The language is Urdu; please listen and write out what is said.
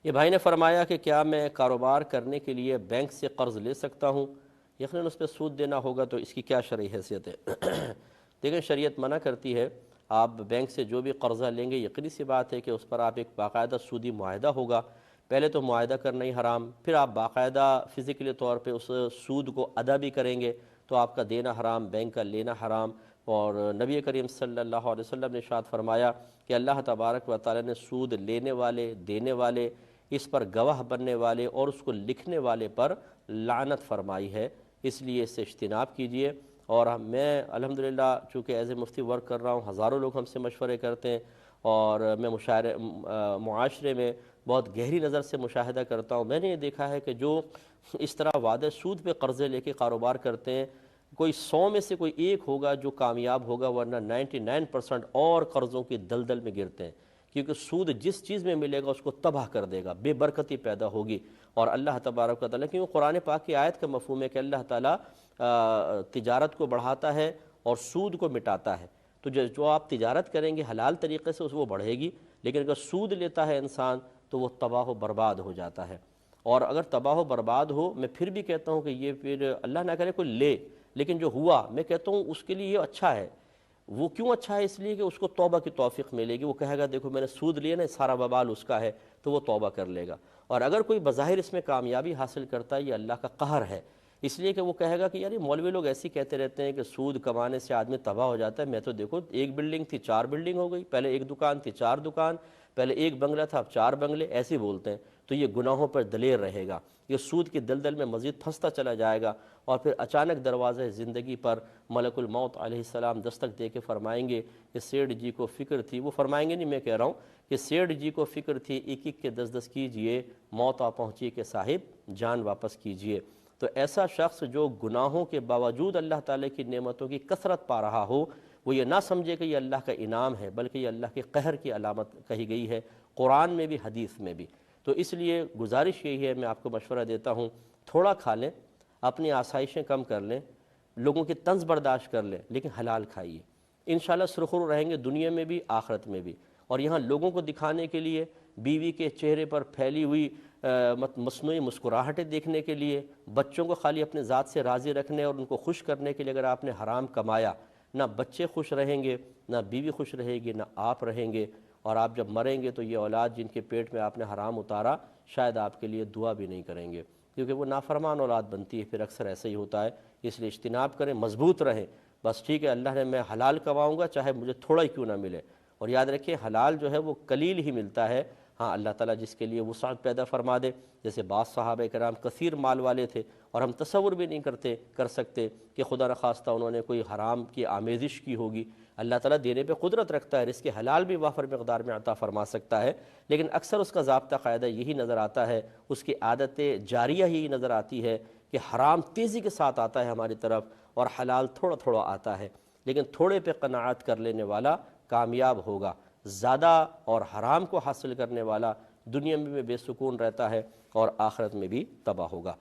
یہ بھائی نے فرمایا کہ کیا میں کاروبار کرنے کے لیے بینک سے قرض لے سکتا ہوں؟ یقیناً اس پہ سود دینا ہوگا، تو اس کی کیا شرعی حیثیت ہے؟ دیکھیں، شریعت منع کرتی ہے آپ بینک سے جو بھی قرضہ لیں گے، یقینی سی بات ہے کہ اس پر آپ ایک باقاعدہ سودی معاہدہ ہوگا۔ پہلے تو معاہدہ کرنا ہی حرام، پھر آپ باقاعدہ فزیکلی طور پہ اس سود کو ادا بھی کریں گے تو آپ کا دینا حرام، بینک کا لینا حرام۔ اور نبی کریم صلی اللہ علیہ وسلم نے ارشاد فرمایا کہ اللہ تبارک و تعالی نے سود لینے والے، دینے والے، اس پر گواہ بننے والے اور اس کو لکھنے والے پر لعنت فرمائی ہے، اس لیے اس سے اجتناب کیجئے۔ اور میں الحمدللہ چونکہ ایز اے مفتی ورک کر رہا ہوں، ہزاروں لوگ ہم سے مشورے کرتے ہیں، اور میں معاشرے میں بہت گہری نظر سے مشاہدہ کرتا ہوں۔ میں نے یہ دیکھا ہے کہ جو اس طرح وعدہ سود پہ قرضے لے کے کاروبار کرتے ہیں، کوئی 100 میں سے کوئی ایک ہوگا جو کامیاب ہوگا، ورنہ 99% اور قرضوں کی دلدل میں گرتے ہیں، کیونکہ سود جس چیز میں ملے گا اس کو تباہ کر دے گا، بے برکتی پیدا ہوگی۔ اور اللہ تبارک و تعالیٰ، کیونکہ قرآن پاک کی آیت کا مفہوم ہے کہ اللہ تعالیٰ تجارت کو بڑھاتا ہے اور سود کو مٹاتا ہے۔ تو جو آپ تجارت کریں گے حلال طریقے سے، وہ بڑھے گی، لیکن اگر سود لیتا ہے انسان تو وہ تباہ و برباد ہو جاتا ہے۔ اور اگر تباہ و برباد ہو، میں پھر بھی کہتا ہوں کہ یہ پھر اللہ نہ کرے کوئی لے، لیکن جو ہوا، میں کہتا ہوں اس کے لیے یہ اچھا ہے۔ وہ کیوں اچھا ہے؟ اس لیے کہ اس کو توبہ کی توفیق ملے گی، وہ کہے گا دیکھو میں نے سود لیا نا، سارا وبال اس کا ہے، تو وہ توبہ کر لے گا۔ اور اگر کوئی بظاہر اس میں کامیابی حاصل کرتا ہے، یہ اللہ کا قہر ہے، اس لیے کہ وہ کہے گا کہ یار یہ مولوی لوگ ایسے کہتے رہتے ہیں کہ سود کمانے سے آدمی تباہ ہو جاتا ہے، میں تو دیکھو ایک بلڈنگ تھی 4 بلڈنگ ہو گئی، پہلے ایک دکان تھی 4 دکان، پہلے ایک بنگلہ تھا اب 4 بنگلے، ایسے بولتے ہیں۔ تو یہ گناہوں پر دلیر رہے گا، یہ سود کی دلدل میں مزید پھنستا چلا جائے گا، اور پھر اچانک دروازہ زندگی پر ملک الموت علیہ السلام دستک دے کے فرمائیں گے کہ سیٹھ جی کو فکر تھی، وہ فرمائیں گے نہیں، میں کہہ رہا ہوں کہ سیٹھ جی کو فکر تھی، ایک ایک کے 10 10 کیجئے، موت آ پہنچی کہ صاحب جان واپس کیجئے۔ تو ایسا شخص جو گناہوں کے باوجود اللہ تعالیٰ کی نعمتوں کی کثرت پا رہا ہو، وہ یہ نہ سمجھے کہ یہ اللہ کا انعام ہے، بلکہ یہ اللہ کے قہر کی علامت کہی گئی ہے، قرآن میں بھی حدیث میں بھی۔ تو اس لیے گزارش یہی ہے، میں آپ کو مشورہ دیتا ہوں، تھوڑا کھا لیں، اپنی آسائشیں کم کر لیں، لوگوں کی طنز برداشت کر لیں، لیکن حلال کھائیے، انشاءاللہ سرخرو رہیں گے دنیا میں بھی آخرت میں بھی۔ اور یہاں لوگوں کو دکھانے کے لیے، بیوی کے چہرے پر پھیلی ہوئی مصنوعی مسکراہٹیں دیکھنے کے لیے، بچوں کو خالی اپنے ذات سے راضی رکھنے اور ان کو خوش کرنے کے لیے اگر آپ نے حرام کمایا، نہ بچے خوش رہیں گے، نہ بیوی خوش رہے گی، نہ آپ رہیں گے، اور آپ جب مریں گے تو یہ اولاد جن کے پیٹ میں آپ نے حرام اتارا شاید آپ کے لیے دعا بھی نہیں کریں گے، کیونکہ وہ نافرمان اولاد بنتی ہے، پھر اکثر ایسا ہی ہوتا ہے۔ اس لیے اجتناب کریں، مضبوط رہیں، بس ٹھیک ہے اللہ نے میں حلال کماؤں گا چاہے مجھے تھوڑا ہی کیوں نہ ملے۔ اور یاد رکھیں حلال جو ہے وہ قلیل ہی ملتا ہے، ہاں اللہ تعالیٰ جس کے لیے وسعت پیدا فرما دے، جیسے بعض صحابہ کرام کثیر مال والے تھے اور ہم تصور بھی نہیں کر سکتے کہ خدا نخواستہ انہوں نے کوئی حرام کی آمیزش کی ہوگی۔ اللہ تعالیٰ دینے پہ قدرت رکھتا ہے، رزق حلال بھی وافر مقدار میں عطا فرما سکتا ہے، لیکن اکثر اس کا ضابطہ قاعدہ یہی نظر آتا ہے، اس کی عادت جاریہ یہی نظر آتی ہے کہ حرام تیزی کے ساتھ آتا ہے ہماری طرف اور حلال تھوڑا تھوڑا آتا ہے، لیکن تھوڑے پہ قناعت کر لینے والا کامیاب ہوگا، زیادہ اور حرام کو حاصل کرنے والا دنیا میں بھی بے سکون رہتا ہے اور آخرت میں بھی تباہ ہوگا۔